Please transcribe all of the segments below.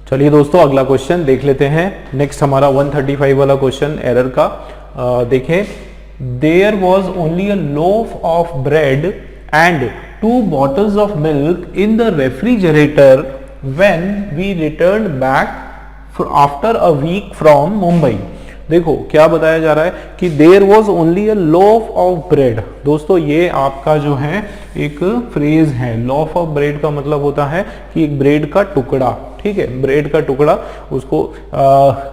चलिए दोस्तों अगला क्वेश्चन देख लेते हैं। नेक्स्ट हमारा 135 वाला क्वेश्चन एरर का। देखें, there was only a loaf of bread and 2 bottles of milk in the refrigerator when we return back after a week from Mumbai. देखो क्या बताया जा रहा है कि there was only a loaf of bread. दोस्तों ये आपका जो है एक फ्रेज है। लोफ ऑफ ब्रेड का मतलब होता है कि एक ब्रेड का टुकड़ा, ठीक है, ब्रेड का टुकड़ा। उसको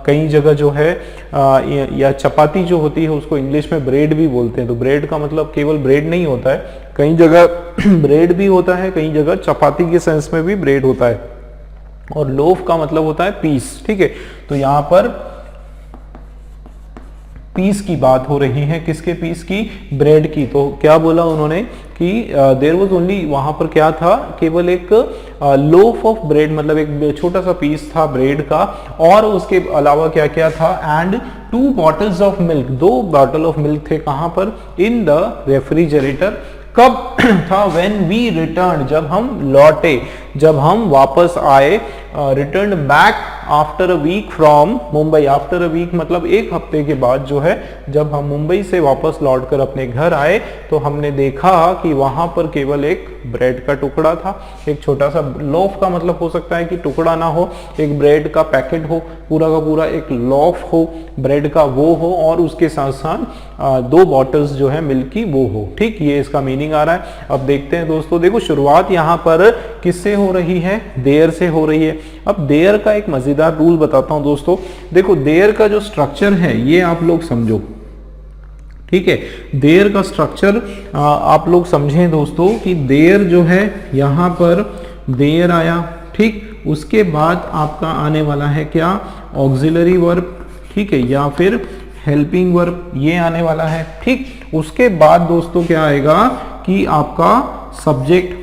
कई जगह जो है या चपाती जो होती है उसको इंग्लिश में ब्रेड भी बोलते हैं। तो ब्रेड का मतलब केवल ब्रेड नहीं होता है, कई जगह ब्रेड भी होता है, कई जगह चपाती के सेंस में भी ब्रेड होता है। और लोफ का मतलब होता है पीस, ठीक है। तो यहाँ पर पीस की बात हो रही है, किसके पीस की? ब्रेड की। तो क्या बोला उन्होंने कि देयर वाज ओनली, वहां पर क्या था? केवल एक लोफ ऑफ ब्रेड, मतलब एक छोटा सा पीस था ब्रेड का, और उसके अलावा क्या क्या था? And 2 bottles of milk, 2 bottle of milk थे। कहां पर? इन द रेफ्रिजरेटर। कब था? व्हेन वी रिटर्न, जब हम लौटे, जब हम वापस आए। Return back after a week from Mumbai. After a week मतलब एक हफ्ते के बाद जो है, जब हम मुंबई से वापस लौटकर अपने घर आए तो हमने देखा कि वहां पर केवल एक ब्रेड का टुकड़ा था, एक छोटा सा। लोफ का मतलब हो सकता है कि टुकड़ा ना हो, एक ब्रेड का पैकेट हो, पूरा का पूरा एक लोफ हो ब्रेड का, वो हो, और उसके साथ साथ 2 बॉटल्स जो है मिल्क की वो हो। ठीक, ये इसका मीनिंग आ रहा है। अब देखते हैं दोस्तों, देखो शुरुआत यहाँ पर किससे हो रही है? देयर से हो रही है। अब देयर का एक मजेदार रूल बताता हूं दोस्तों। देखो देयर का जो स्ट्रक्चर है ये आप लोग समझो, ठीक है। देयर का स्ट्रक्चर आप लोग समझें दोस्तों कि देयर जो है यहां पर देयर आया, ठीक। उसके बाद आपका आने वाला है क्या? ऑक्सिलरी वर्ब, ठीक है, या फिर हेल्पिंग वर्ब, ये आने वाला है, ठीक। उसके बाद दोस्तों क्या आएगा कि आपका सब्जेक्ट,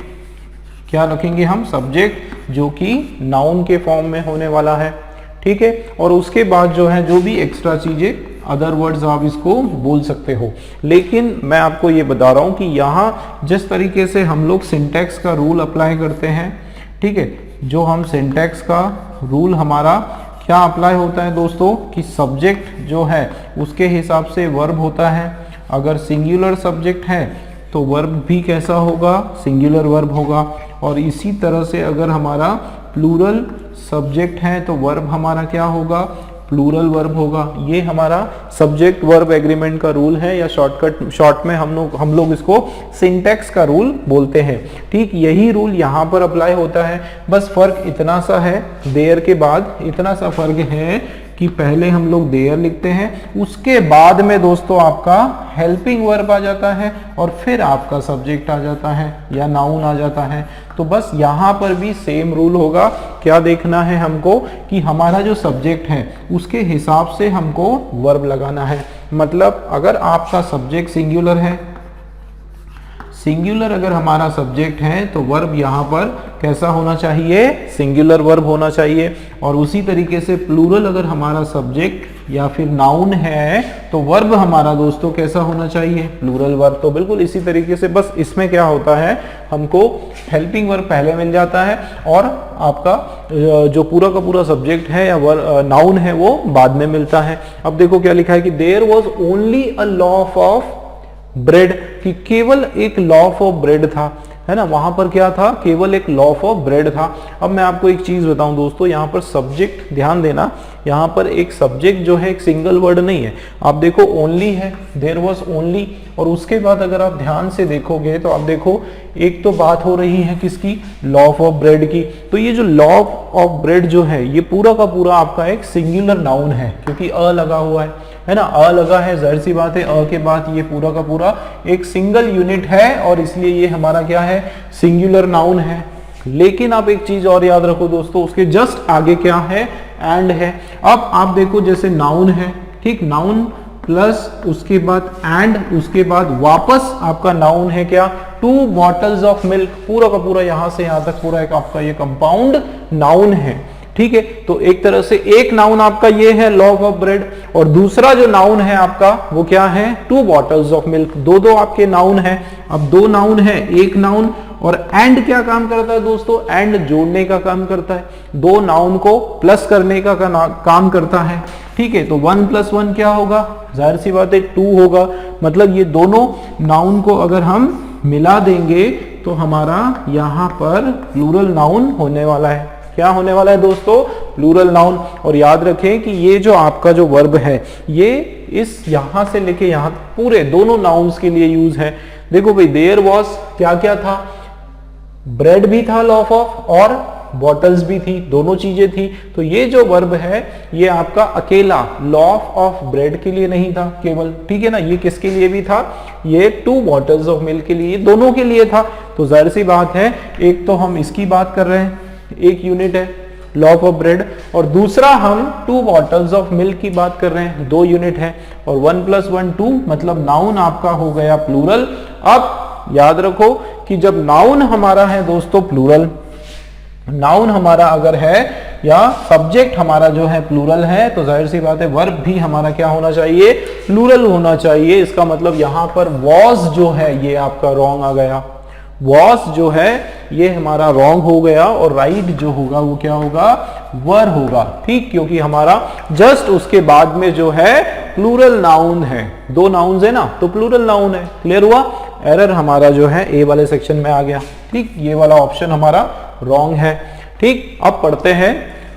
क्या रखेंगे हम? सब्जेक्ट, जो कि नाउन के फॉर्म में होने वाला है, ठीक है। और उसके बाद जो है जो भी एक्स्ट्रा चीजें, अदर वर्ड्स आप इसको बोल सकते हो। लेकिन मैं आपको ये बता रहा हूं कि यहाँ जिस तरीके से हम लोग सिंटैक्स का रूल अप्लाई करते हैं, ठीक है, जो हम सिंटैक्स का रूल हमारा क्या अप्लाई होता है दोस्तों कि सब्जेक्ट जो है उसके हिसाब से वर्ब होता है। अगर सिंगुलर सब्जेक्ट है तो वर्ब भी कैसा होगा? सिंगुलर वर्ब होगा। और इसी तरह से अगर हमारा प्लूरल सब्जेक्ट है तो वर्ब हमारा क्या होगा? प्लूरल वर्ब होगा। ये हमारा सब्जेक्ट वर्ब एग्रीमेंट का रूल है, या शॉर्ट में हम लोग इसको सिंटैक्स का रूल बोलते हैं। ठीक, यही रूल यहाँ पर अप्लाई होता है। बस फर्क इतना सा है, देयर के बाद इतना सा फर्क है कि पहले हम लोग देयर लिखते हैं, उसके बाद में दोस्तों आपका हेल्पिंग वर्ब आ जाता है, और फिर आपका सब्जेक्ट आ जाता है या नाउन आ जाता है। तो बस यहाँ पर भी सेम रूल होगा। क्या देखना है हमको कि हमारा जो सब्जेक्ट है उसके हिसाब से हमको वर्ब लगाना है। मतलब अगर आपका सब्जेक्ट सिंगुलर है, सिंगुलर अगर हमारा सब्जेक्ट है तो वर्ब यहाँ पर कैसा होना चाहिए? सिंगुलर वर्ब होना चाहिए। और उसी तरीके से प्लूरल अगर हमारा सब्जेक्ट या फिर नाउन है तो वर्ब हमारा दोस्तों कैसा होना चाहिए? Plural verb. तो बिल्कुल इसी तरीके से, बस इसमें क्या होता है, हमको हेल्पिंग वर्ब पहले मिल जाता है और आपका जो पूरा का पूरा सब्जेक्ट है या नाउन है वो बाद में मिलता है। अब देखो क्या लिखा है कि there was only a loaf of bread, कि केवल एक लॉफ ऑफ ब्रेड था, है ना। वहां पर क्या था? केवल एक लॉफ ऑफ ब्रेड था। अब मैं आपको एक चीज बताऊं दोस्तों, यहाँ पर सब्जेक्ट, ध्यान देना, यहाँ पर एक सब्जेक्ट जो है एक सिंगल वर्ड नहीं है। आप देखो ओनली है, देयर वाज ओनली, और उसके बाद अगर आप ध्यान से देखोगे तो आप देखो एक तो बात हो रही है किसकी? लॉफ ऑफ ब्रेड की। तो ये जो लॉफ ऑफ ब्रेड जो है ये पूरा का पूरा आपका एक सिंगुलर नाउन है, क्योंकि अ लगा हुआ है ना, अ लगा है, जाहिर सी बात है अ के बाद ये पूरा का पूरा एक सिंगल यूनिट है, और इसलिए ये हमारा क्या है? सिंगुलर नाउन है। लेकिन आप एक चीज और याद रखो दोस्तों, उसके जस्ट आगे क्या है? एंड है। अब आप देखो जैसे नाउन है, ठीक, नाउन प्लस उसके बाद एंड, उसके बाद वापस आपका नाउन है क्या? 2 bottles ऑफ मिल्क, पूरा का पूरा यहां से यहां तक पूरा एक आपका ये कंपाउंड नाउन है, ठीक है। तो एक तरह से एक नाउन आपका ये है लॉफ ऑफ ब्रेड, और दूसरा जो नाउन है आपका वो क्या है? 2 bottles ऑफ मिल्क। दो आपके नाउन है। अब 2 नाउन है, एक नाउन और एंड क्या काम करता है दोस्तों, एंड जोड़ने का काम करता है, दो नाउन को प्लस करने का काम करता है। ठीक है, तो 1 + 1 क्या होगा, जाहिर सी बात है 2 होगा। मतलब ये दोनों नाउन को अगर हम मिला देंगे तो हमारा यहाँ पर प्लूरल नाउन होने वाला है। क्या होने वाला है दोस्तों, प्लूरल नाउन। और याद रखें कि ये जो आपका जो वर्ब है ये इस यहां से लेके यहां पूरे दोनों नाउन्स के लिए यूज है। देखो भाई, देयर वॉज क्या क्या था, ब्रेड भी था लॉफ ऑफ और बॉटल्स भी थी, दोनों चीजें थी। तो ये जो वर्ब है ये आपका अकेला लॉफ ऑफ ब्रेड के लिए नहीं था केवल, ठीक है ना, ये किसके लिए भी था, ये 2 बॉटल्स ऑफ मिल्क के लिए, दोनों के लिए था। तो जाहिर सी बात है, एक तो हम इसकी बात कर रहे हैं, एक यूनिट है लॉफ ऑफ ब्रेड, और दूसरा हम 2 बॉटल्स ऑफ मिल्क की बात कर रहे हैं, 2 यूनिट है। और 1 + 1 2, मतलब नाउन आपका हो गया प्लूरल। अब याद रखो कि जब नाउन हमारा है दोस्तों प्लूरल, नाउन हमारा अगर है या सब्जेक्ट हमारा जो है प्लूरल है, तो जाहिर सी बात है वर्ब भी हमारा क्या होना चाहिए, प्लूरल होना चाहिए। इसका मतलब यहां पर वॉज जो है ये आपका रॉन्ग आ गया, वॉस जो है ये हमारा रॉन्ग हो गया, और राइट जो होगा वो क्या होगा, वर होगा। ठीक, क्योंकि हमारा जस्ट उसके बाद में जो है प्लूरल नाउन है, 2 नाउन्स है ना, तो प्लूरल नाउन है। क्लियर हुआ, एरर हमारा जो है ए वाले सेक्शन में आ गया। ठीक, ये वाला ऑप्शन हमारा रॉन्ग है। ठीक, अब पढ़ते हैं।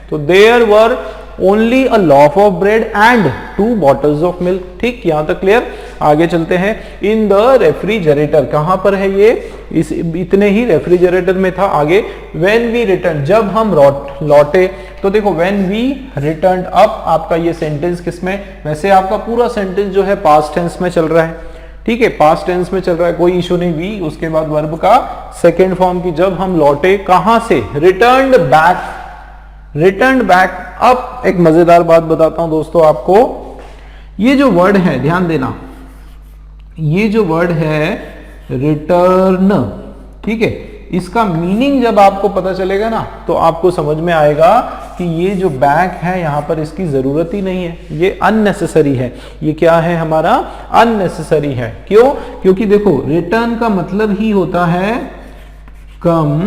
तो there were only a loaf of bread and 2 bottles of milk. ठीक, यहां तक क्लियर। आगे चलते हैं। इन द रेफ्रिजरेटर, कहां पर है ये, इस इतने ही रेफ्रिजरेटर में था। आगे व्हेन वी रिटर्न, जब हम लौटे। तो देखो व्हेन वी रिटर्न, अब आपका ये सेंटेंस किसमें, वैसे आपका पूरा सेंटेंस जो है पास्ट टेंस में चल रहा है। ठीक है, पास्ट टेंस में चल रहा है, कोई इशू नहीं। वी उसके बाद वर्ब का सेकेंड फॉर्म की, जब हम लौटे कहां से, रिटर्न्ड बैक, रिटर्न्ड बैक। अब एक मजेदार बात बताता हूं दोस्तों आपको, ये जो वर्ड है ध्यान देना, ये जो वर्ड है रिटर्न, ठीक है, इसका मीनिंग जब आपको पता चलेगा ना तो आपको समझ में आएगा कि ये जो बैक है यहां पर इसकी जरूरत ही नहीं है, ये अननेसेसरी है। ये क्या है हमारा, अननेसेसरी है। क्यों, क्योंकि देखो रिटर्न का मतलब ही होता है कम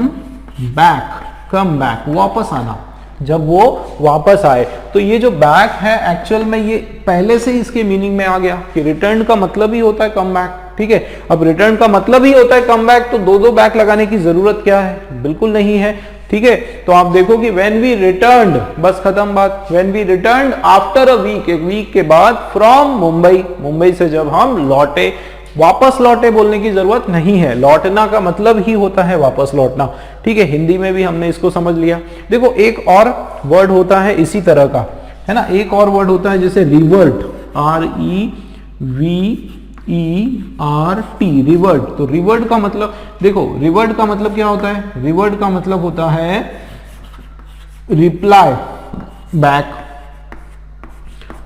बैक, कम बैक, वापस आना, जब वो वापस आए। तो ये जो बैक है एक्चुअल में ये पहले से इसके मीनिंग में आ गया कि रिटर्न का मतलब ही होता है कम बैक। ठीक है, अब रिटर्न का मतलब ही होता है कम बैक, तो 2 बैक लगाने की जरूरत क्या है, बिल्कुल नहीं है। ठीक है, तो आप देखो कि व्हेन वी रिटर्न्ड, बस खत्म बात। When we returned after a week, एक वीक के बाद, फ्रॉम मुंबई, मुंबई से जब हम लौटे। वापस लौटे बोलने की जरूरत नहीं है, लौटना का मतलब ही होता है वापस लौटना। ठीक है, हिंदी में भी हमने इसको समझ लिया। देखो एक और वर्ड होता है इसी तरह का, है ना, एक और वर्ड होता है जैसे रिवर्ट, REVERT, रिवर्ट। तो रिवर्ट का मतलब, देखो रिवर्ट का मतलब क्या होता है, रिवर्ट का मतलब होता है रिप्लाई बैक,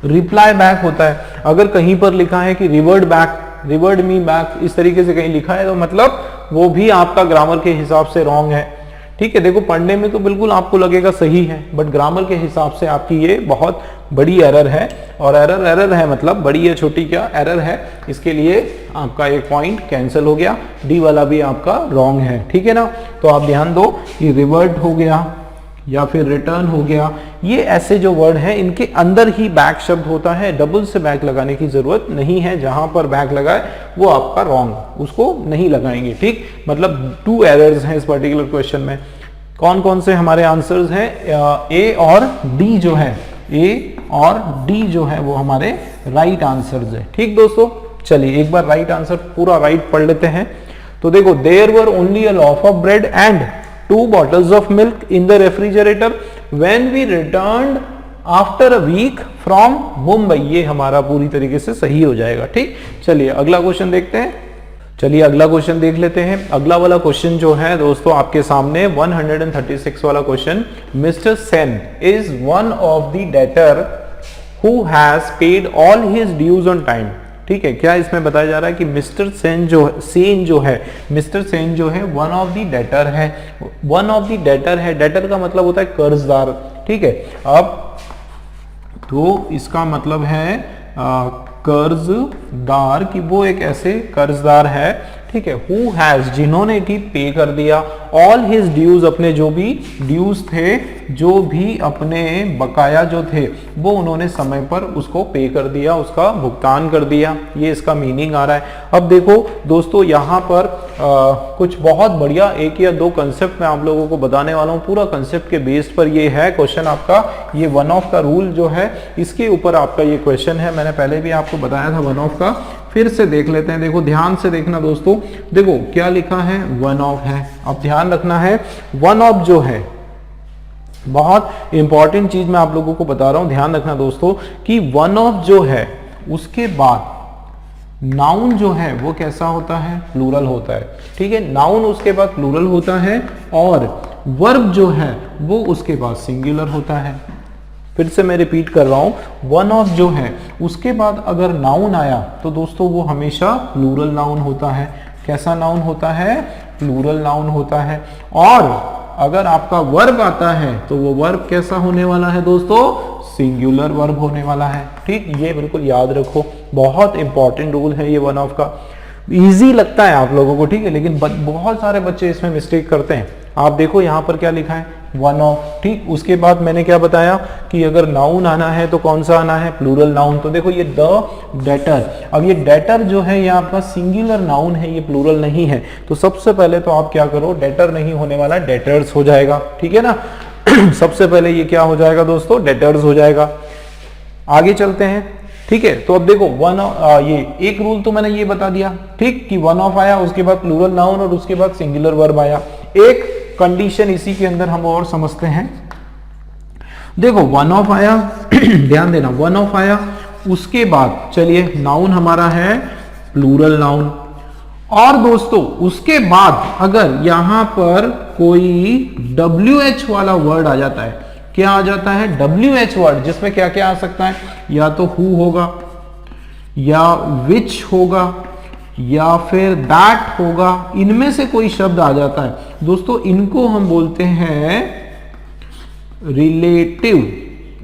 रिप्लाई बैक होता है। अगर कहीं पर लिखा है कि revert back, revert me back, इस तरीके से कहीं लिखा है तो मतलब वो भी आपका ग्रामर के हिसाब से रॉन्ग है। ठीक है, देखो पढ़ने में तो बिल्कुल आपको लगेगा सही है, बट ग्रामर के हिसाब से आपकी ये बहुत बड़ी एरर है। और एरर है मतलब बड़ी है छोटी क्या, एरर है, इसके लिए आपका एक पॉइंट कैंसिल हो गया। डी वाला भी आपका रॉन्ग है। ठीक है ना, तो आप ध्यान दो, ये रिवर्ट हो गया या फिर रिटर्न हो गया, ये ऐसे जो वर्ड है इनके अंदर ही बैक शब्द होता है, डबल से बैक लगाने की जरूरत नहीं है। जहां पर बैक लगाए वो आपका रॉन्ग, उसको नहीं लगाएंगे। ठीक, मतलब 2 एरर्स हैं इस पर्टिकुलर क्वेश्चन में। कौन कौन से हमारे आंसर्स हैं, ए और डी जो है, ए और डी जो है वो हमारे राइट आंसर्स है। ठीक दोस्तों, चलिए एक बार राइट आंसर पूरा राइट पढ़ लेते हैं। तो देखो, there were only a loaf of bread and 2 bottles of milk in the refrigerator when we returned after a week from Mumbai। ये हमारा पूरी तरीके से सही हो जाएगा। ठीक, चलिए अगला क्वेश्चन देखते हैं। चलिए अगला क्वेश्चन देख लेते हैं। अगला वाला क्वेश्चन जो है दोस्तों आपके सामने 136 वाला question, mister Sen is one of the debtor who has paid all his dues on time. ठीक है, क्या इसमें बताया जा रहा है कि मिस्टर सेन जो है, मिस्टर सेन जो है वन ऑफ द डेटर है, वन ऑफ द डेटर है। डेटर का मतलब होता है कर्जदार। ठीक है, अब तो इसका मतलब है कर्जदार, कि वो एक ऐसे कर्जदार है, ठीक है, हु हैज, जिन्होंने कि पे कर दिया, ऑल हिज ड्यूज, अपने जो भी ड्यूज थे, जो भी अपने बकाया जो थे वो उन्होंने समय पर उसको पे कर दिया, उसका भुगतान कर दिया। ये इसका मीनिंग आ रहा है। अब देखो दोस्तों, यहाँ पर कुछ बहुत बढ़िया एक या दो कंसेप्ट मैं आप लोगों को बताने वाला हूँ। पूरा कंसेप्ट के बेस पर ये है क्वेश्चन आपका। ये वन ऑफ का रूल जो है इसके ऊपर आपका ये क्वेश्चन है। मैंने पहले भी आपको बताया था वन ऑफ का, फिर से देख लेते हैं। देखो ध्यान से देखना दोस्तों, देखो क्या लिखा है, वन ऑफ है। अब ध्यान रखना है, वन ऑफ जो है बहुत इंपॉर्टेंट चीज मैं आप लोगों को बता रहा हूं, ध्यान रखना दोस्तों कि वन ऑफ जो है उसके बाद नाउन जो है वो कैसा होता है, प्लूरल होता है। ठीक है, नाउन उसके बाद प्लूरल होता है और वर्ब जो है वो उसके बाद सिंगुलर होता है। फिर से मैं रिपीट कर रहा हूं, वन ऑफ जो है उसके बाद अगर नाउन आया तो दोस्तों वो हमेशा प्लूरल नाउन होता है। कैसा नाउन होता है, प्लूरल नाउन होता है। और अगर आपका वर्ब आता है तो वो वर्ब कैसा होने वाला है दोस्तों, सिंगुलर वर्ब होने वाला है। ठीक, ये बिल्कुल याद रखो, बहुत इंपॉर्टेंट रूल है ये वन ऑफ का। इजी लगता है आप लोगों को, ठीक है, लेकिन बहुत सारे बच्चे इसमें मिस्टेक करते हैं। आप देखो यहाँ पर क्या लिखा है, वन ऑफ। ठीक, उसके बाद मैंने क्या बताया कि अगर नाउन आना है तो कौन सा आना है, प्लूरल नाउन। तो देखो ये द डेटर, अब ये डेटर जो है ये आपका सिंगुलर नाउन है, ये प्लूरल नहीं है। तो सबसे पहले तो आप क्या करो, डेटर नहीं होने वाला डेटर्स हो जाएगा। ठीक है ना सबसे पहले ये क्या हो जाएगा दोस्तों, डेटर्स हो जाएगा। आगे चलते हैं। ठीक है, तो अब देखो वन ये एक रूल तो मैंने ये बता दिया, ठीक, कि वन ऑफ आया, उसके बाद प्लूरल नाउन और उसके बाद सिंगुलर वर्ब आया। एक कंडीशन इसी के अंदर हम और समझते हैं। देखो वन ऑफ आया ध्यान देना, वन ऑफ आया, उसके बाद चलिए नाउन हमारा है प्लूरल नाउन। और दोस्तों उसके बाद अगर यहां पर कोई WH वाला वर्ड आ जाता है, क्या आ जाता है, WH वर्ड, जिसमें क्या क्या आ सकता है, या तो हु होगा, या विच होगा, या फिर दैट होगा, इनमें से कोई शब्द आ जाता है दोस्तों, इनको हम बोलते हैं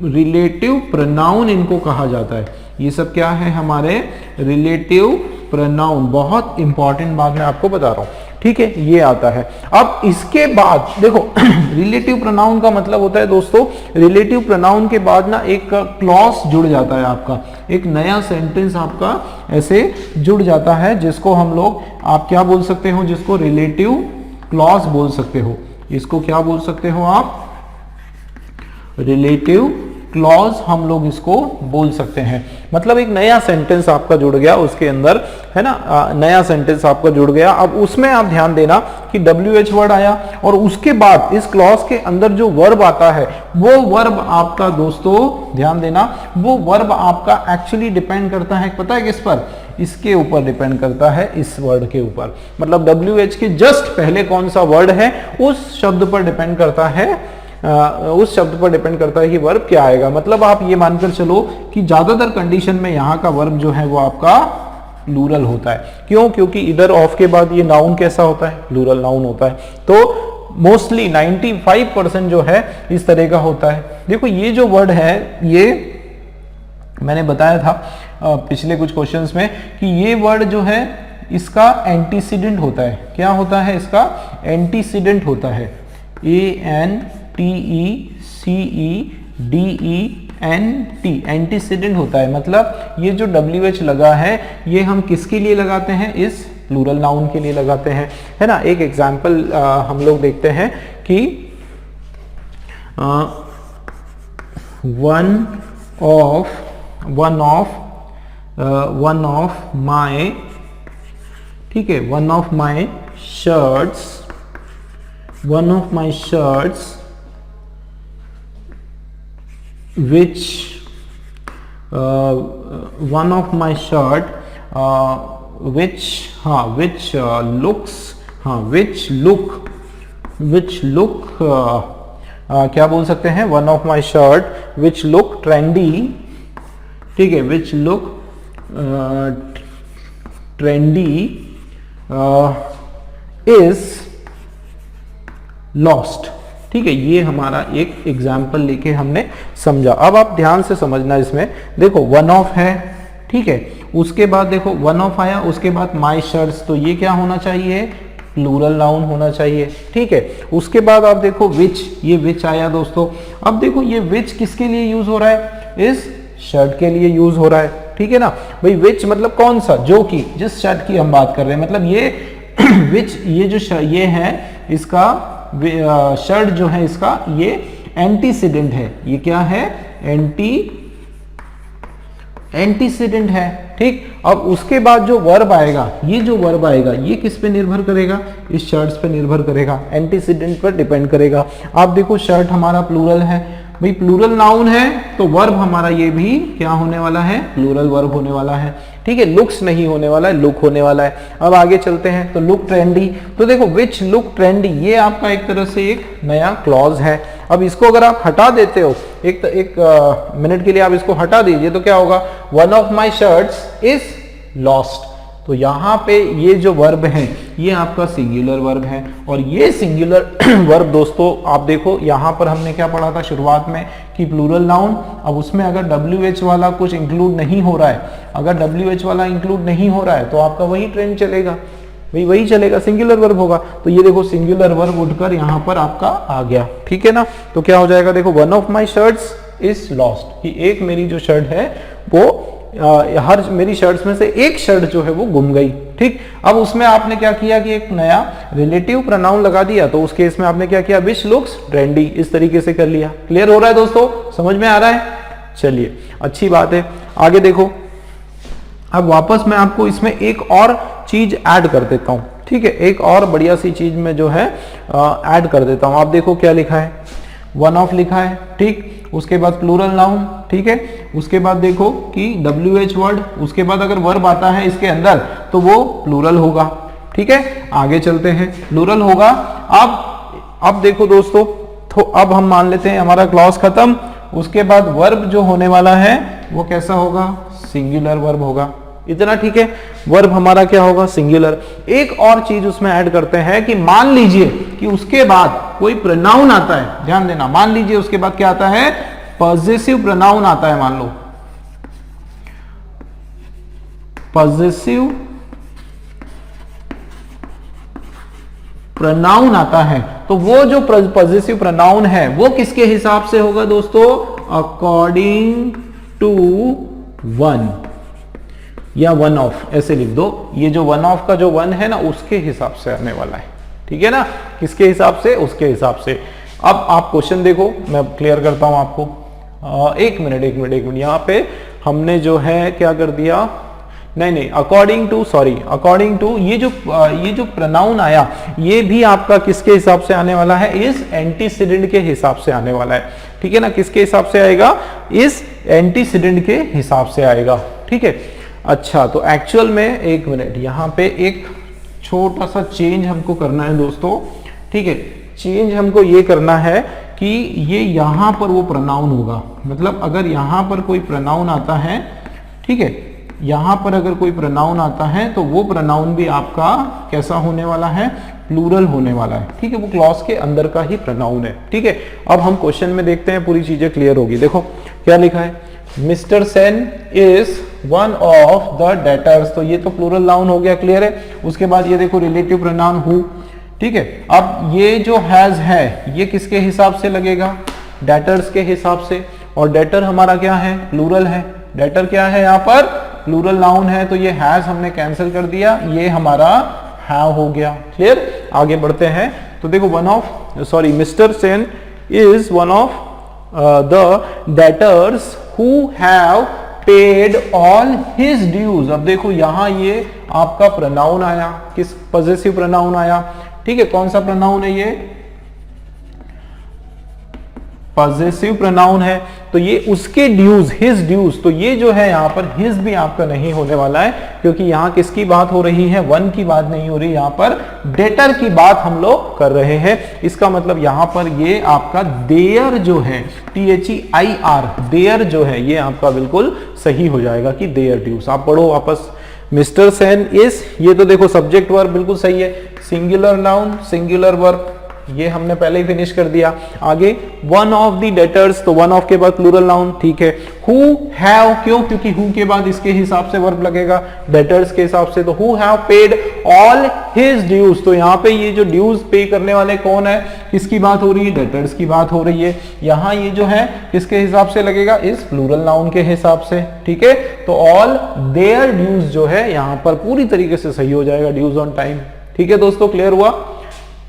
रिलेटिव प्रोनाउन, इनको कहा जाता है। ये सब क्या है, हमारे रिलेटिव प्रोनाउन। बहुत इंपॉर्टेंट बात मैं आपको बता रहा हूं, ठीक है, ये आता है। अब इसके बाद देखो रिलेटिव प्रोनाउन का मतलब होता है दोस्तों, रिलेटिव प्रोनाउन के बाद ना एक क्लॉज जुड़ जाता है आपका, एक नया सेंटेंस आपका ऐसे जुड़ जाता है, जिसको हम लोग, आप क्या बोल सकते हो, जिसको रिलेटिव क्लॉज बोल सकते हो। इसको क्या बोल सकते हो आप, रिलेटिव क्लॉज हम लोग इसको बोल सकते हैं। मतलब एक नया सेंटेंस आपका जुड़ गया उसके अंदर, है ना, नया सेंटेंस आपका जुड़ गया। अब उसमें आप ध्यान देना कि WH वर्ड आया और उसके बाद इस क्लॉज के अंदर जो वर्ब आता है वो वर्ब आपका दोस्तों, ध्यान देना, वो वर्ब आपका एक्चुअली डिपेंड करता है, पता है किस पर, इसके ऊपर डिपेंड करता है, इस वर्ड के ऊपर। मतलब WH के जस्ट पहले कौन सा वर्ड है उस शब्द पर डिपेंड करता है, उस शब्द पर डिपेंड करता है कि वर्ब क्या आएगा। मतलब आप ये मानकर चलो कि ज्यादातर कंडीशन में यहाँ का वर्ब जो है वो आपका प्लूरल होता है। क्यों, क्योंकि इधर ऑफ के बाद ये नाउन कैसा होता है, प्लूरल नाउन होता है। तो मोस्टली 95% जो है इस तरह का होता है। देखो ये जो वर्ड है, ये मैंने बताया था पिछले कुछ क्वेश्चंस में कि ये वर्ड जो है इसका एंटीसीडेंट होता है। क्या होता है, इसका एंटीसीडेंट होता है, ANTECEDENT, एंटीसीडेंट होता है। मतलब ये जो WH लगा है ये हम किसके लिए लगाते हैं, इस प्लूरल नाउन के लिए लगाते हैं, है ना। एक एग्जांपल हम लोग देखते हैं कि वन ऑफ माई, ठीक है, one of my shirts which one of my shirt which look क्या बोल सकते हैं, one of my shirt which look trendy, ठीक है, which look trendy is lost। ठीक है, ये हमारा एक एग्जाम्पल लेके हमने समझा। अब आप ध्यान से समझना, इसमें देखो वन ऑफ है, ठीक है, उसके बाद देखो वन ऑफ आया, उसके बाद माई शर्ट्स, तो ये क्या होना चाहिए, प्लूरल नाउन होना चाहिए, ठीक है। उसके बाद आप देखो विच, ये विच आया दोस्तों। अब देखो ये विच किसके लिए यूज हो रहा है, इस शर्ट के लिए यूज हो रहा है, ठीक है ना भाई। विच मतलब कौन सा, जो कि, जिस शर्ट की हम बात कर रहे हैं, मतलब ये विच, ये जो ये है इसका शर्ट जो है इसका ये एंटीसीडेंट है, ये क्या है, एंटीसीडेंट है, ठीक। अब उसके बाद जो वर्ब आएगा, ये जो वर्ब आएगा ये किस पे निर्भर करेगा, इस शर्ट्स पे निर्भर करेगा, एंटीसीडेंट पर डिपेंड करेगा। आप देखो शर्ट हमारा प्लूरल है भाई, प्लूरल नाउन है तो वर्ब हमारा ये भी क्या होने वाला है, प्लूरल वर्ब होने वाला है, ठीक है। लुक्स नहीं होने वाला है, लुक होने वाला है। अब आगे चलते हैं, तो लुक ट्रेंडी, तो देखो विच लुक ट्रेंडी, ये आपका एक तरह से एक नया क्लॉज है। अब इसको अगर आप हटा देते हो, एक मिनट के लिए आप इसको हटा दीजिए, तो क्या होगा, one of my shirts is lost. तो यहाँ पे ये जो वर्ब है ये आपका सिंगुलर वर्ब है, और ये सिंगुलर वर्ब दोस्तों आप देखो यहाँ पर हमने क्या पढ़ा था शुरुआत में कि प्लूरल नाउन, अब उसमें अगर WH वाला कुछ इंक्लूड नहीं हो रहा है, अगर WH वाला इंक्लूड नहीं हो रहा है तो आपका वही ट्रेंड चलेगा, वही चलेगा, सिंगुलर वर्ब होगा। तो ये देखो सिंगुलर वर्ब उठकर यहाँ पर आपका आ गया, ठीक है ना। तो क्या हो जाएगा, देखो one of my shirts is lost, कि एक मेरी जो शर्ट है वो हर मेरी शर्ट्स में से एक शर्ट जो है वो गुम गई, ठीक। अब उसमें आपने क्या किया कि एक नया रिलेटिव प्रोनाउन लगा दिया, तो उस केस में आपने क्या किया, विच लुक्स ट्रेंडी, इस तरीके से कर लिया। क्लियर हो रहा है दोस्तों, समझ में आ रहा है, चलिए अच्छी बात है। आगे देखो, अब वापस मैं आपको इसमें एक और चीज ऐड कर देता हूं, ठीक है, एक और बढ़िया सी चीज में जो है ऐड कर देता हूं। आप देखो क्या लिखा है, वन ऑफ लिखा है, ठीक। उसके बाद प्लूरल नाउन, ठीक है। उसके बाद देखो कि WH वर्ड, उसके बाद अगर वर्ब आता है इसके अंदर तो वो प्लूरल होगा, ठीक है। आगे चलते हैं, प्लूरल होगा। अब देखो दोस्तों, तो अब हम मान लेते हैं हमारा क्लॉज खत्म, उसके बाद वर्ब जो होने वाला है वो कैसा होगा, सिंगुलर वर्ब होगा, इतना ठीक है। वर्ब हमारा क्या होगा, सिंगुलर। एक और चीज उसमें ऐड करते हैं कि मान लीजिए कि उसके बाद कोई प्रोनाउन आता है, ध्यान देना, मान लीजिए उसके बाद क्या आता है, पॉजेसिव प्रोनाउन आता है, मान लो पॉजेसिव प्रोनाउन आता है, तो वो जो पॉजेसिव प्रोनाउन है वो किसके हिसाब से होगा दोस्तों, अकॉर्डिंग टू वन या वन ऑफ, ऐसे लिख दो। ये जो वन ऑफ का जो वन है ना उसके हिसाब से आने वाला है, ठीक है ना, किसके हिसाब से, उसके हिसाब से। अब आप क्वेश्चन देखो, मैं क्लियर करता हूं आपको। एक मिनट यहाँ पे हमने जो है क्या कर दिया, नहीं, अकॉर्डिंग टू ये जो प्रोनाउन आया ये भी आपका किसके हिसाब से आने वाला है, इस एंटीसीडेंट के हिसाब से आने वाला है, ठीक है ना। किसके हिसाब से आएगा, इस एंटीसीडेंट के हिसाब से आएगा, ठीक है। अच्छा, तो एक्चुअल में एक मिनट, यहाँ पे एक छोटा सा चेंज हमको करना है दोस्तों, ठीक है। चेंज हमको ये करना है कि ये यहाँ पर वो प्रोनाउन होगा, मतलब अगर यहाँ पर कोई प्रोनाउन आता है, ठीक है, यहाँ पर अगर कोई प्रोनाउन आता है तो वो प्रोनाउन भी आपका कैसा होने वाला है, प्लूरल होने वाला है, ठीक है। वो क्लॉज के अंदर का ही प्रोनाउन है, ठीक है। अब हम क्वेश्चन में देखते हैं, पूरी चीजें क्लियर होगी। देखो क्या लिखा है, mister Sen is one of the debtors, तो ये तो प्लूरल नाउन हो गया, क्लियर है। उसके बाद ये देखो रिलेटिव प्रोनाउन हु, ठीक है। अब ये जो हैज है ये किसके हिसाब से लगेगा, डेटर्स के हिसाब से, और डेटर हमारा क्या है, प्लूरल है। डेटर क्या है, यहाँ पर प्लूरल नाउन है, तो ये हैज हमने कैंसिल कर दिया, ये हमारा हैव हो गया, क्लियर। आगे बढ़ते हैं, तो देखो mister Sen is one of the debtors who have paid all his dues. अब देखो यहां ये आपका प्रोनाउन आया, किस पॉजेसिव प्रोनाउन आया, ठीक है। कौन सा प्रोनाउन है, ये पॉजेसिव प्रोनाउन है, तो ये उसके ड्यूज, हिज ड्यूज, तो ये जो है यहाँ पर हिज भी आपका नहीं होने वाला है, क्योंकि यहाँ किसकी बात हो रही है, वन की बात नहीं हो रही, यहाँ पर डेटर की बात हम लोग कर रहे हैं। इसका मतलब यहाँ पर ये आपका देयर जो है, THEIR, देयर जो है ये आपका बिल्कुल सही हो जाएगा कि देयर ड्यूज। आप पढ़ो वापस, मिस्टर सेन इज, ये तो देखो सब्जेक्ट वर्ब बिल्कुल सही है, सिंगुलर नाउन सिंगुलर वर्ब, ये हमने पहले ही फिनिश कर दिया। आगे वन ऑफ द डेटर्स, तो वन ऑफ के बाद प्लूरल नाउन, ठीक है। हु हैव, क्यों? क्योंकि हु के बाद इसके हिसाब से वर्ब लगेगा डेटर्स के हिसाब से, तो who have paid all his dues, तो यहाँ पे ये जो ड्यूज पे करने वाले कौन है, किसकी बात हो रही है? डेटर्स की बात हो रही है। यहाँ ये जो है किसके हिसाब से लगेगा? इस प्लूरल नाउन के हिसाब से, ठीक है। तो ऑल देयर ड्यूज जो है यहाँ पर पूरी तरीके से सही हो जाएगा, ड्यूज ऑन टाइम, ठीक है दोस्तों, क्लियर हुआ?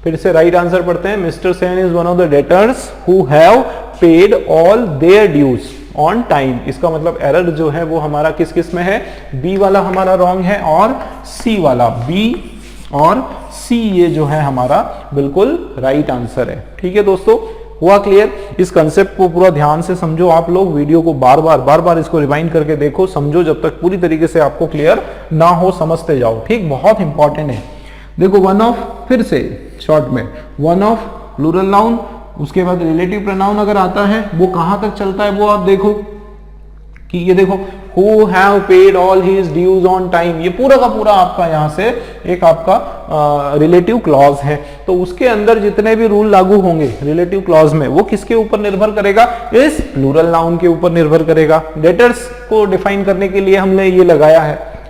फिर से राइट आंसर पढ़ते हैं। Mister Sen is one of the debtors who have paid all their dues on time. इसका मतलब एरर जो है वो हमारा किस किस में है? बी वाला हमारा रॉन्ग है और सी वाला, बी और सी ये जो है हमारा बिल्कुल राइट आंसर है, ठीक है दोस्तों। हुआ क्लियर? इस कंसेप्ट को पूरा ध्यान से समझो आप लोग, वीडियो को बार बार इसको रिवाइंड करके देखो, समझो, जब तक पूरी तरीके से आपको क्लियर ना हो समझते जाओ, ठीक, बहुत इंपॉर्टेंट है। देखो वन ऑफ, फिर से शॉर्ट में, वन ऑफ प्लूरल नाउन, उसके बाद रिलेटिव प्रोनाउन अगर आता है वो कहां तक चलता है वो आप देखो कि ये देखो who have paid all his dues on time, ये पूरा का पूरा आपका यहाँ से एक आपका रिलेटिव क्लॉज है। तो उसके अंदर जितने भी रूल लागू होंगे रिलेटिव क्लॉज में वो किसके ऊपर निर्भर करेगा? इस प्लूरल नाउन के ऊपर निर्भर करेगा। डेटर्स को डिफाइन करने के लिए हमने ये लगाया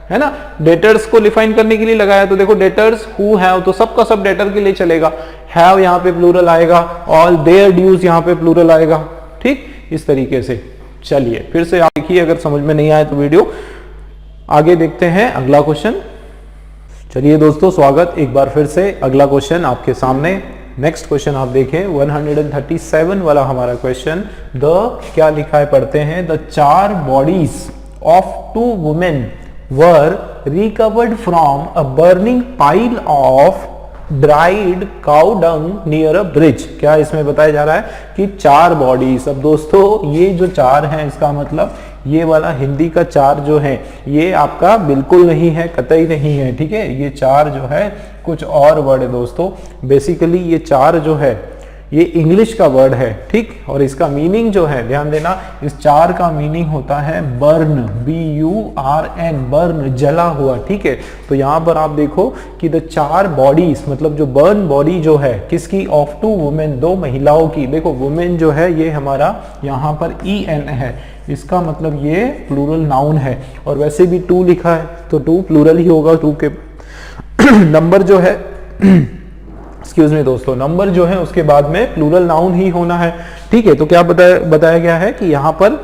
है ना, डेटर्स को डिफाइन करने के लिए लगाया। तो देखो डेटर्स हु हैव, तो सबका सब डेटर के लिए चलेगा, हैव यहाँ पे प्लूरल आएगा, ऑल देयर ड्यूज यहाँ पे प्लूरल आएगा, ठीक, इस तरीके से। चलिए फिर से आप देखिए, अगर समझ में नहीं आए तो वीडियो आगे देखते हैं अगला क्वेश्चन। चलिए दोस्तों, स्वागत एक बार फिर से, अगला क्वेश्चन आपके सामने। नेक्स्ट क्वेश्चन आप देखें 137 वाला हमारा क्वेश्चन। द क्या लिखा है पढ़ते हैं। The 4 bodies of 2 women were recovered from a burning pile of dried cow dung near a bridge। क्या इसमें बताया जा रहा है कि 4 बॉडीज। अब दोस्तों ये जो 4 हैं, इसका मतलब ये वाला हिंदी का 4 जो है ये आपका बिल्कुल नहीं है, कतई नहीं है, ठीक है। ये 4 जो है कुछ और वर्ड है दोस्तों। बेसिकली ये 4 जो है ये इंग्लिश का वर्ड है, ठीक। और इसका मीनिंग जो है, ध्यान देना, इस 4 का मीनिंग होता है बर्न, BURN, बर्न, जला हुआ, ठीक है। तो यहाँ पर आप देखो कि द 4 बॉडीज, मतलब जो बर्न बॉडी जो है किसकी? ऑफ 2 वुमेन, 2 महिलाओं की। देखो वुमेन जो है ये हमारा यहाँ पर EN है, इसका मतलब ये प्लूरल नाउन है, और वैसे भी 2 लिखा है तो 2 प्लूरल ही होगा। 2 के नंबर जो है एक्सक्यूज मी दोस्तों, नंबर जो है उसके बाद में प्लूरल नाउन ही होना है, ठीक है। तो क्या बताया गया है कि यहाँ पर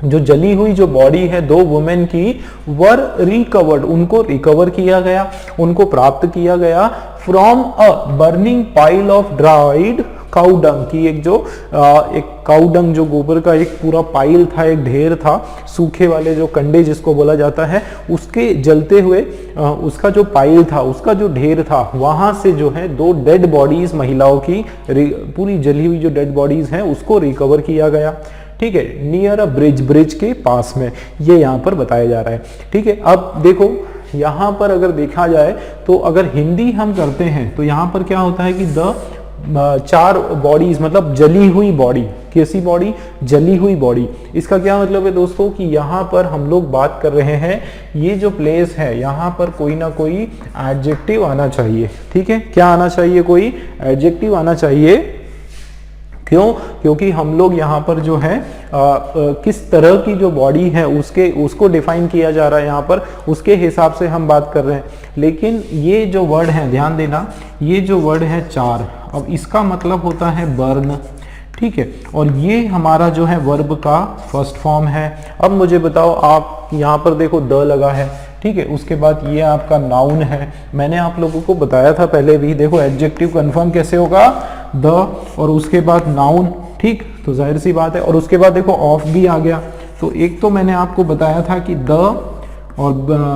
जो जली हुई जो बॉडी है 2 वुमेन की, वर रिकवर्ड, उनको रिकवर किया गया, उनको प्राप्त किया गया, from a burning pile of dried cow dung की, एक काउ डंग जो गोबर का एक पूरा पाइल था, एक ढेर था, सूखे वाले जो कंडे जिसको बोला जाता है, उसके जलते हुए उसका जो पाइल था, उसका जो ढेर था, वहां से जो है 2 डेड बॉडीज महिलाओं की, पूरी जली हुई जो डेड बॉडीज हैं उसको रिकवर किया गया, ठीक है, नियर अ ब्रिज, ब्रिज के पास में, ये यहाँ पर बताया जा रहा है, ठीक है। अब देखो यहाँ पर अगर देखा जाए तो अगर हिंदी हम करते हैं तो यहाँ पर क्या होता है कि द 4 बॉडीज, मतलब जली हुई बॉडी, कैसी बॉडी? जली हुई बॉडी। इसका क्या मतलब है दोस्तों कि यहाँ पर हम लोग बात कर रहे हैं, ये जो प्लेस है यहाँ पर कोई ना कोई एडजेक्टिव आना चाहिए, ठीक है। क्या आना चाहिए? कोई एडजेक्टिव आना चाहिए। क्यों? क्योंकि हम लोग यहाँ पर जो है किस तरह की जो बॉडी है उसको डिफाइन किया जा रहा है यहाँ पर, उसके हिसाब से हम बात कर रहे हैं। लेकिन ये जो वर्ड है, ध्यान देना, ये जो वर्ड है 4, अब इसका मतलब होता है बर्न, ठीक है। और ये हमारा जो है वर्ब का फर्स्ट फॉर्म है। अब मुझे बताओ, आप यहाँ पर देखो द लगा है, ठीक है, उसके बाद ये आपका नाउन है। मैंने आप लोगों को बताया था पहले भी, देखो एडजेक्टिव कंफर्म कैसे होगा? द और उसके बाद नाउन, ठीक, तो जाहिर सी बात है। और उसके बाद देखो ऑफ भी आ गया। तो एक तो मैंने आपको बताया था कि द और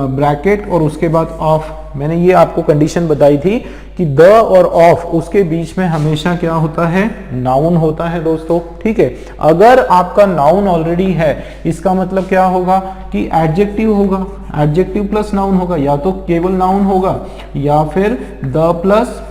ब्रैकेट और उसके बाद ऑफ, मैंने ये आपको कंडीशन बताई थी कि द और ऑफ उसके बीच में हमेशा क्या होता है? नाउन होता है दोस्तों, ठीक है। अगर आपका नाउन ऑलरेडी है, इसका मतलब क्या होगा कि एडजेक्टिव होगा, एडजेक्टिव प्लस नाउन होगा, या तो केवल नाउन होगा या फिर the plus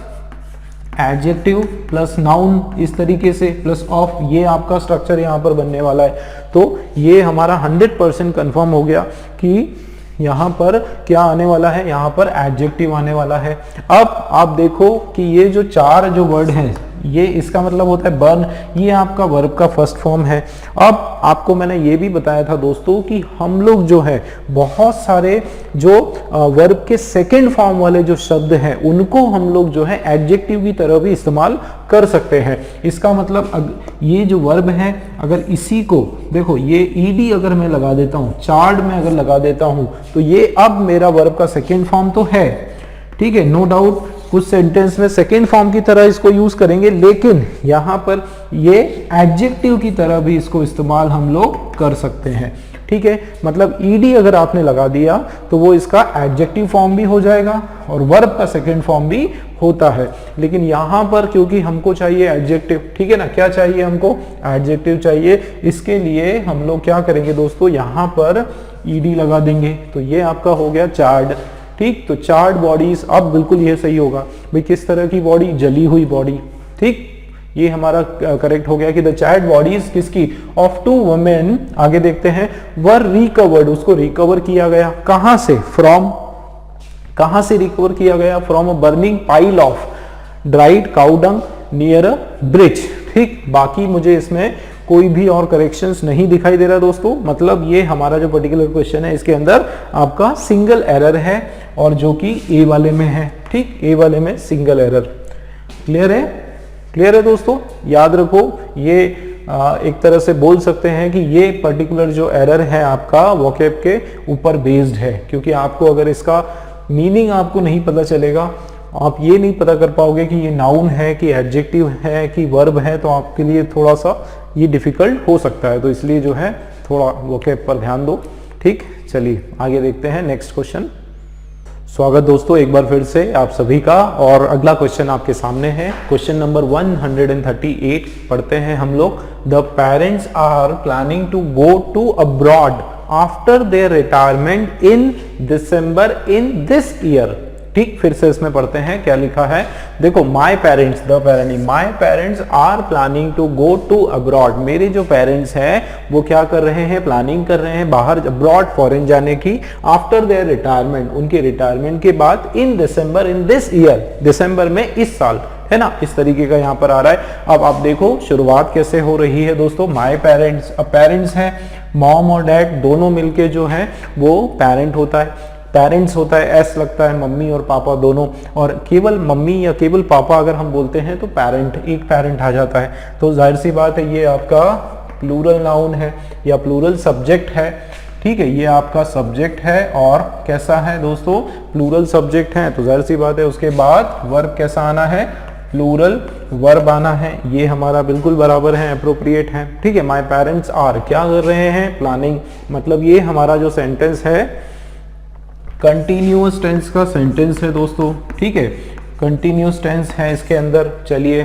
adjective plus noun, इस तरीके से प्लस ऑफ, ये आपका स्ट्रक्चर यहाँ पर बनने वाला है। तो ये हमारा 100% कंफर्म हो गया कि यहाँ पर क्या आने वाला है, यहाँ पर एडजेक्टिव आने वाला है। अब आप देखो कि ये जो चार जो वर्ड हैं, ये इसका मतलब होता है बर्न, ये आपका वर्ब का फर्स्ट फॉर्म है। अब आपको मैंने ये भी बताया था दोस्तों कि हम लोग जो है बहुत सारे जो वर्ब के सेकंड फॉर्म वाले जो शब्द हैं उनको हम लोग जो है एडजेक्टिव की तरह भी इस्तेमाल कर सकते हैं। इसका मतलब ये जो वर्ब है, अगर इसी को देखो, ये ईडी अगर मैं लगा देता हूँ, चार्ड में अगर लगा देता हूँ, तो ये अब मेरा वर्ब का सेकेंड फॉर्म तो है, ठीक है, नो डाउट। कुछ सेंटेंस में सेकेंड फॉर्म की तरह इसको यूज करेंगे, लेकिन यहां पर ये एडजेक्टिव की तरह भी इसको इस्तेमाल हम लोग कर सकते हैं, ठीक है। मतलब ईडी अगर आपने लगा दिया तो वो इसका एडजेक्टिव फॉर्म भी हो जाएगा और वर्ब का सेकेंड फॉर्म भी होता है। लेकिन यहां पर क्योंकि हमको चाहिए एडजेक्टिव, ठीक है ना, क्या चाहिए हमको, एडजेक्टिव चाहिए। इसके लिए हम लोग क्या करेंगे दोस्तों, यहां पर ईडी लगा देंगे, तो ये आपका हो गया चार्ड, ठीक। तो चार्ड बॉडीज, अब बिल्कुल ये सही होगा भाई, किस तरह की बॉडी, जली हुई बॉडी, ठीक। ये हमारा करेक्ट हो गया कि द चार्ड बॉडीज किसकी, ऑफ टू वुमेन, आगे देखते हैं, वर रिकवर्ड, उसको रिकवर किया गया, कहां से, फ्रॉम, कहां से रिकवर किया गया, from a burning pile of dried cow dung near a bridge, ठीक। बाकी मुझे इसमें कोई भी और करेक्शंस नहीं दिखाई दे रहा दोस्तों। मतलब ये हमारा जो पर्टिकुलर क्वेश्चन है इसके अंदर आपका सिंगल एरर है और जो कि ए वाले में है, ठीक, ए वाले में सिंगल एरर। क्लियर है, क्लियर है दोस्तों, याद रखो। ये एक तरह से बोल सकते हैं कि ये पर्टिकुलर जो एरर है आपका वोकैब के ऊपर बेस्ड है, क्योंकि आपको अगर इसका मीनिंग आपको नहीं पता चलेगा, आप ये नहीं पता कर पाओगे कि ये नाउन है कि एडजेक्टिव है कि वर्ब है, तो आपके लिए थोड़ा सा ये डिफिकल्ट हो सकता है। तो इसलिए जो है थोड़ा वोकैब पर ध्यान दो, ठीक। चलिए आगे देखते हैं नेक्स्ट क्वेश्चन। स्वागत दोस्तों एक बार फिर से आप सभी का, और अगला क्वेश्चन आपके सामने है, क्वेश्चन नंबर 138 पढ़ते हैं हम लोग। The parents are planning to go to abroad after their retirement in December in this year, ठीक। फिर से इसमें पढ़ते हैं क्या लिखा है, देखो, my parents, the parents, my parents are planning to go to abroad, मेरे जो पेरेंट्स हैं वो क्या कर रहे हैं, प्लानिंग कर रहे हैं बाहर अब्रॉड फॉरेन जाने की, आफ्टर देयर रिटायरमेंट, उनके रिटायरमेंट के बाद, इन दिसंबर इन दिस ईयर, दिसंबर में इस साल, है ना, इस तरीके का यहाँ पर आ रहा है। अब आप देखो शुरुआत कैसे हो रही है दोस्तों, माय पेरेंट्स, अब पेरेंट्स है, मॉम और डैड दोनों मिलके जो है वो पेरेंट होता है, पेरेंट्स होता है, एस लगता है, मम्मी और पापा दोनों, और केवल मम्मी या केवल पापा अगर हम बोलते हैं तो पेरेंट, एक पेरेंट आ जाता है। तो जाहिर सी बात है ये आपका प्लूरल नाउन है या प्लूरल सब्जेक्ट है, ठीक है, ये आपका सब्जेक्ट है और कैसा है दोस्तों, प्लूरल सब्जेक्ट है। तो जाहिर सी बात है उसके बाद वर्ब कैसा आना है, प्लूरल वर्ब आना है। ये हमारा बिल्कुल बराबर है, अप्रोप्रिएट है, ठीक है। माय पेरेंट्स आर क्या कर रहे हैं, प्लानिंग, मतलब ये हमारा जो सेंटेंस है कंटिन्यूअस टेंस का सेंटेंस है दोस्तों, ठीक है, कंटिन्यूअस टेंस है इसके अंदर। चलिए,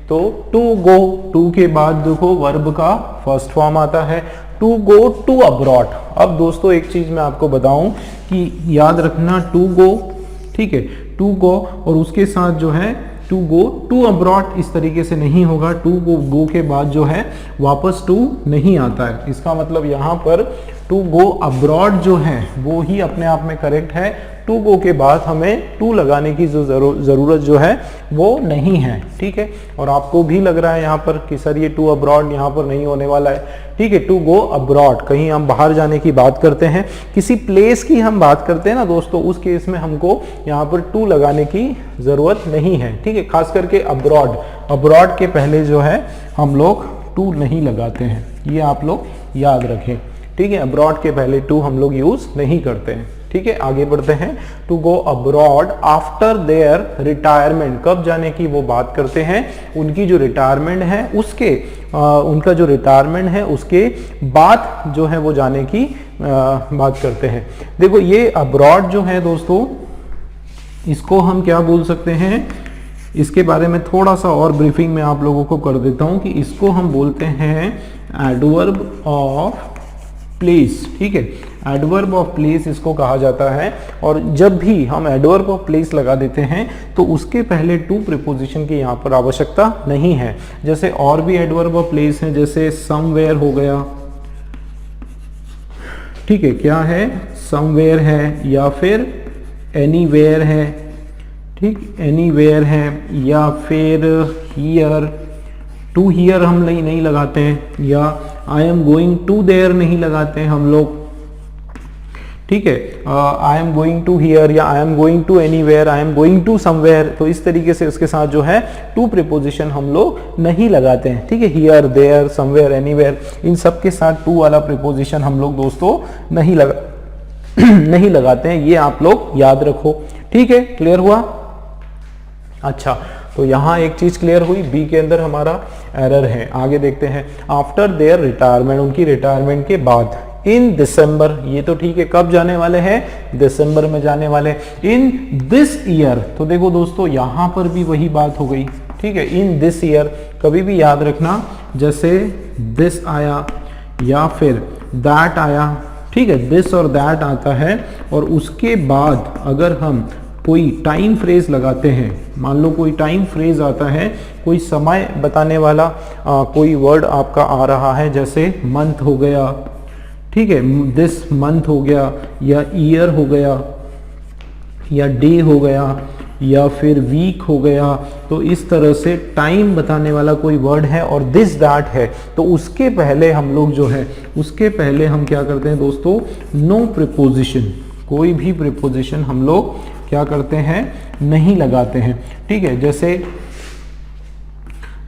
तो टू गो, टू के बाद देखो वर्ब का फर्स्ट फॉर्म आता है, टू गो टू अब्रॉड। अब दोस्तों एक चीज मैं आपको बताऊं कि याद रखना, टू गो, ठीक है, टू गो और उसके साथ जो है टू गो टू अब्रॉड इस तरीके से नहीं होगा, टू गो के बाद जो है वापस टू नहीं आता है। इसका मतलब यहाँ पर टू गो अब्रॉड जो है वो ही अपने आप में करेक्ट है, टू गो के बाद हमें टू लगाने की जो ज़रूरत जो है वो नहीं है, ठीक है। और आपको भी लग रहा है यहाँ पर कि सर ये टू अब्रॉड यहाँ पर नहीं होने वाला है, ठीक है। टू गो अब्रॉड, कहीं हम बाहर जाने की बात करते हैं, किसी प्लेस की हम बात करते हैं ना दोस्तों, उस केस में हमको यहाँ पर टू लगाने की ज़रूरत नहीं है, ठीक है। खास करके अब्रॉड, अब्रॉड के पहले जो है हम लोग टू नहीं लगाते हैं, ये आप लोग याद रखें, ठीक है। अब्रॉड के पहले टू हम लोग यूज नहीं करते हैं, ठीक है। आगे बढ़ते हैं, to go abroad after their retirement, कब जाने की वो बात करते हैं, उनकी जो रिटायरमेंट है उसके उनका जो रिटायरमेंट है उसके बाद जो है वो जाने की बात करते हैं। देखो ये अब्रॉड जो है दोस्तों, इसको हम क्या बोल सकते हैं, इसके बारे में थोड़ा सा और ब्रीफिंग में आप लोगों को कर देता हूं कि इसको हम बोलते हैं एडवर्ब ऑफ प्लेस, ठीक है। एडवर्ब ऑफ प्लेस इसको कहा जाता है, और जब भी हम एडवर्ब ऑफ प्लेस लगा देते हैं तो उसके पहले टू प्रीपोजिशन की यहाँ पर आवश्यकता नहीं है। जैसे और भी एडवर्ब ऑफ प्लेस हैं, जैसे समवेयर हो गया, ठीक है, क्या है, समवेयर है या फिर एनीवेयर है, ठीक, एनीवेयर है या फिर हियर, टू हियर हम नहीं लगाते हैं, या I am going to there नहीं लगाते हैं हम लोग, ठीक है, I am going to here या I am going to anywhere, I am going to somewhere, तो इस तरीके से उसके साथ जो है टू प्रीपोजिशन हम लोग नहीं लगाते हैं, ठीक है, हियर, देयर, समवेयर, एनीवेयर, इन सब के साथ टू वाला प्रीपोजिशन हम लोग दोस्तों नहीं लगाते हैं, ये आप लोग याद रखो, ठीक है, क्लियर हुआ। अच्छा, तो यहाँ एक चीज क्लियर हुई, बी के अंदर हमारा एरर है। आगे देखते हैं, आफ्टर देयर रिटायरमेंट, उनकी रिटायरमेंट के बाद, इन दिसंबर, ये तो ठीक है, कब जाने वाले हैं, दिसंबर में जाने वाले, इन दिस ईयर, तो देखो दोस्तों यहां पर भी वही बात हो गई, ठीक है, इन दिस ईयर, कभी भी याद रखना, जैसे दिस आया या फिर दैट आया, ठीक है, दिस और दैट आता है, और उसके बाद अगर हम कोई टाइम फ्रेज लगाते हैं, मान लो कोई टाइम फ्रेज आता है, कोई समय बताने वाला कोई वर्ड आपका आ रहा है, जैसे मंथ हो गया, ठीक है, दिस मंथ हो गया, या ईयर हो गया, या डे हो गया, या फिर वीक हो गया, तो इस तरह से टाइम बताने वाला कोई वर्ड है और दिस दैट है, तो उसके पहले हम लोग जो है, उसके पहले हम क्या करते हैं दोस्तों, नो प्रीपोजिशन, कोई भी प्रीपोजिशन हम लोग क्या करते हैं, नहीं लगाते हैं, ठीक है,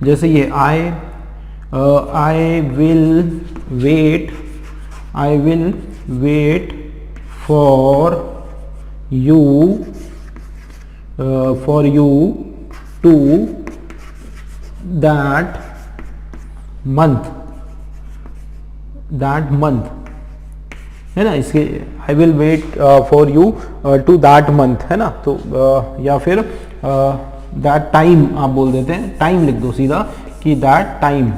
जैसे ये I will wait for you to that month है ना, इसके I will wait for you to that month है ना, तो या फिर दैट टाइम आप बोल देते हैं, टाइम लिख दो सीधा कि that time,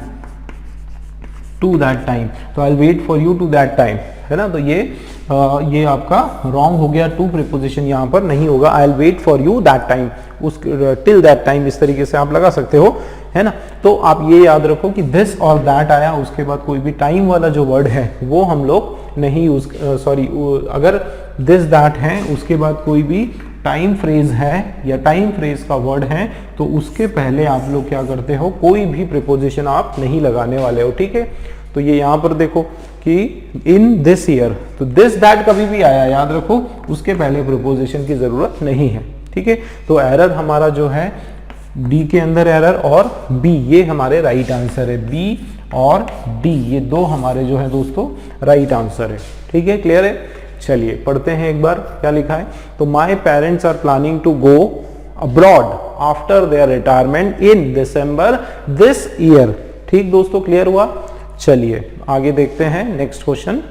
to that time, तो I will wait for you to that time है ना, तो ये आपका रॉन्ग हो गया, टू प्रीपोजिशन यहाँ पर नहीं होगा, I will wait for you that time, उस टिल दैट टाइम, इस तरीके से आप लगा सकते हो, है ना। तो आप ये याद रखो कि दिस और दैट आया, उसके बाद कोई भी टाइम वाला जो वर्ड है वो हम लोग नहीं यूज, अगर दिस दैट है उसके बाद कोई भी टाइम फ्रेज है या टाइम फ्रेज का वर्ड है, तो उसके पहले आप लोग क्या करते हो, कोई भी प्रीपोजिशन आप नहीं लगाने वाले हो, ठीक है। तो ये यहाँ पर देखो कि इन दिस ईयर, तो दिस दैट कभी भी आया याद रखो, उसके पहले प्रीपोजिशन की जरूरत नहीं है, ठीक है। तो एरर हमारा जो है डी के अंदर एरर और बी, ये हमारे राइट आंसर है, बी और डी ये दो हमारे जो है दोस्तों राइट आंसर है, ठीक है, क्लियर है। चलिए पढ़ते हैं एक बार क्या लिखा है। तो my parents are planning to go abroad after their retirement in December this year, ठीक दोस्तों, क्लियर हुआ। चलिए आगे देखते हैं नेक्स्ट क्वेश्चन।